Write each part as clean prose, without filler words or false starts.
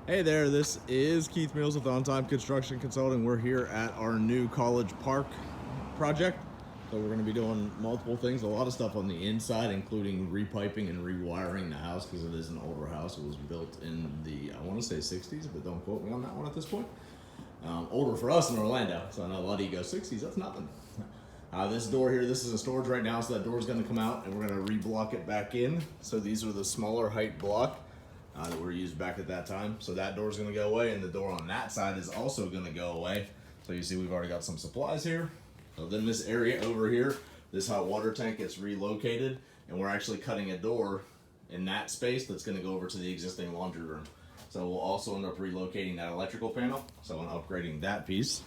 Hey there, this is Keith Mills with On Time Construction Consulting. We're here at our new College Park project. So we're going to be doing multiple things, a lot of stuff on the inside, including repiping and rewiring the house because it is an older house. It was built in the, I want to say 60s, but don't quote me on that one at this point. Older for us in Orlando, so I know a lot of you go 60s, that's nothing. This door here, this is in storage right now, so that door is going to come out and we're going to reblock it back in. So these are the smaller height block that were used back at that time. So that door is going to go away, and the door on that side is also going to go away. So you see we've already got some supplies here. So then this area over here, this hot water tank gets relocated, and we're actually cutting a door in that space that's going to go over to the existing laundry room. So we'll also end up relocating that electrical panel, so I'm upgrading that piece.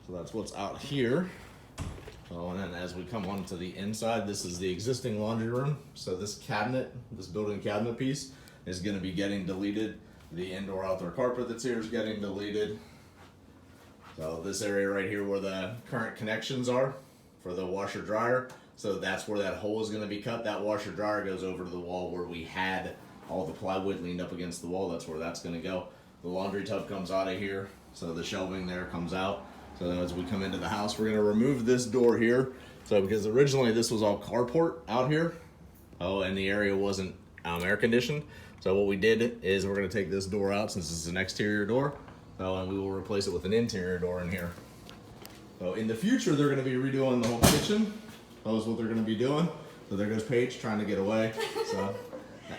So that's what's out here. Oh, and then as we come on to the inside, this is the existing laundry room. So this cabinet, this built-in cabinet piece is going to be getting deleted. The indoor-outdoor carpet that's here is getting deleted. So this area right here where the current connections are for the washer dryer, so that's where that hole is going to be cut. That washer dryer goes over to the wall where we had all the plywood leaned up against the wall. That's where that's going to go. The laundry tub comes out of here, so the shelving there comes out. So as we come into the house, we're going to remove this door here. So because originally this was all carport out here, and the area wasn't air conditioned. So what we did is we're going to take this door out since it's an exterior door, and we will replace it with an interior door in here. So in the future, they're going to be redoing the whole kitchen. That was what they're going to be doing. So there goes Paige trying to get away. So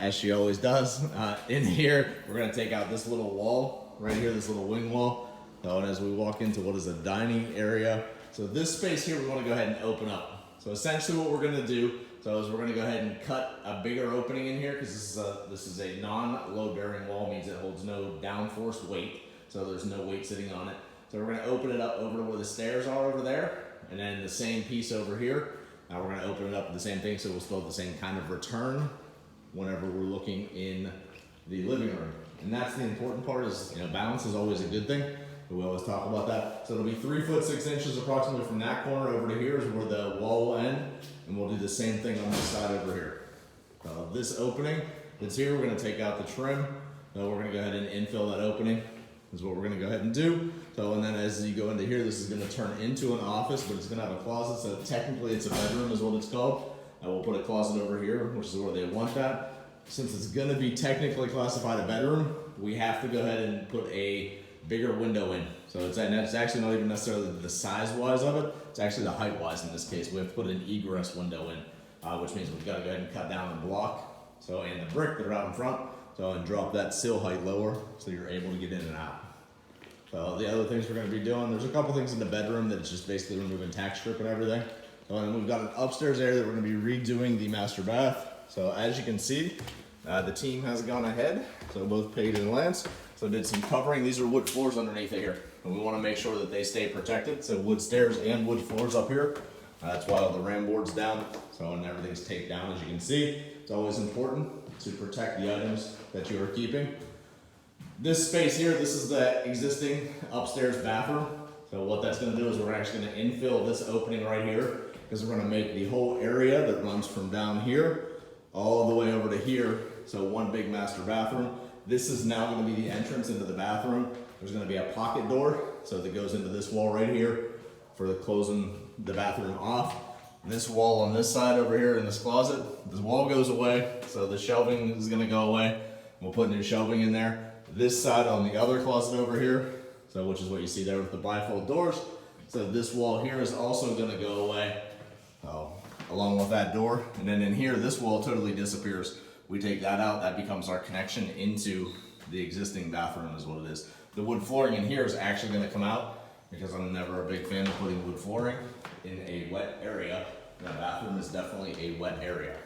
as she always does. In here, we're going to take out this little wall right here, this little wing wall. And as we walk into what is a dining area, so this space here we want to go ahead and open up. So essentially what we're going to do, is we're going to go ahead and cut a bigger opening in here because this is a non-load bearing wall, means it holds no downforced weight, so there's no weight sitting on it. So we're going to open it up over to where the stairs are over there, and then the same piece over here. Now we're going to open it up the same thing, so we'll still have the same kind of return whenever we're looking in the living room. And that's the important part is, balance is always a good thing. We always talk about that. So it'll be 3 foot 6 inches approximately from that corner over to here is where the wall will end. And we'll do the same thing on this side over here. This opening that's here, we're going to take out the trim. We're going to go ahead and infill that opening is what we're going to go ahead and do. So, and then as you go into here, this is going to turn into an office, but it's going to have a closet. So technically it's a bedroom is what it's called. And we'll put a closet over here, which is where they want that. Since it's going to be technically classified a bedroom, we have to go ahead and put a bigger window in. So it's actually not even necessarily the size wise of it, it's actually the height wise in this case. We have to put an egress window in, which means we've got to go ahead and cut down the block, and the brick that are out in front, and drop that sill height lower so you're able to get in and out. So the other things we're going to be doing, there's a couple things in the bedroom that it's just basically removing tack strip and everything. And we've got an upstairs area that we're going to be redoing the master bath. So as you can see, the team has gone ahead, so both Paige and Lance. So did some covering. These are wood floors underneath it here. And we want to make sure that they stay protected. So wood stairs and wood floors up here. That's why all the ram board's down. And everything's taped down as you can see. It's always important to protect the items that you are keeping. This space here, this is the existing upstairs bathroom. So what that's going to do is we're actually going to infill this opening right here because we're going to make the whole area that runs from down here all the way over to here. So one big master bathroom. This is now going to be the entrance into the bathroom. There's going to be a pocket door, so that goes into this wall right here for closing the bathroom off. And this wall on this side over here in this closet, this wall goes away, so the shelving is going to go away. We'll put new shelving in there. This side on the other closet over here, which is what you see there with the bifold doors. So this wall here is also going to go away, along with that door. And then in here, this wall totally disappears. We take that out, that becomes our connection into the existing bathroom is what it is. The wood flooring in here is actually going to come out because I'm never a big fan of putting wood flooring in a wet area. The bathroom is definitely a wet area.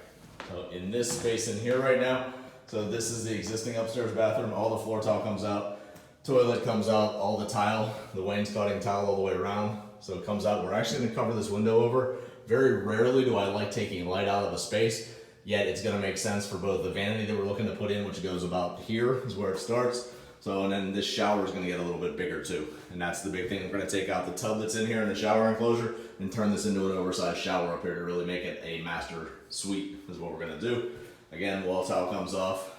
So in this space in here right now, so this is the existing upstairs bathroom, all the floor tile comes out, toilet comes out, all the tile, the wainscoting tile all the way around. So it comes out, we're actually going to cover this window over. Very rarely do I like taking light out of a space. Yet it's going to make sense for both the vanity that we're looking to put in, which goes about here is where it starts. And then this shower is going to get a little bit bigger too. And that's the big thing. We're going to take out the tub that's in here in the shower enclosure and turn this into an oversized shower up here to really make it a master suite is what we're going to do. Again, wall tile comes off.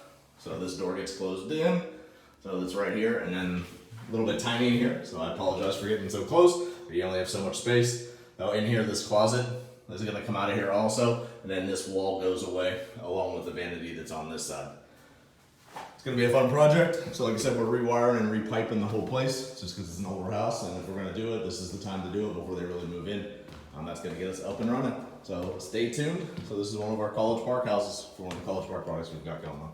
So this door gets closed in. So that's right here, and then a little bit tiny in here. So I apologize for getting so close, but you only have so much space. Now in here, this closet is gonna come out of here also, and then this wall goes away along with the vanity that's on this side. It's gonna be a fun project. So like I said, we're rewiring and repiping the whole place just because it's an older house, and if we're gonna do it, this is the time to do it before they really move in. That's gonna get us up and running. So stay tuned. So this is one of our College Park houses for one of the College Park projects we've got going on.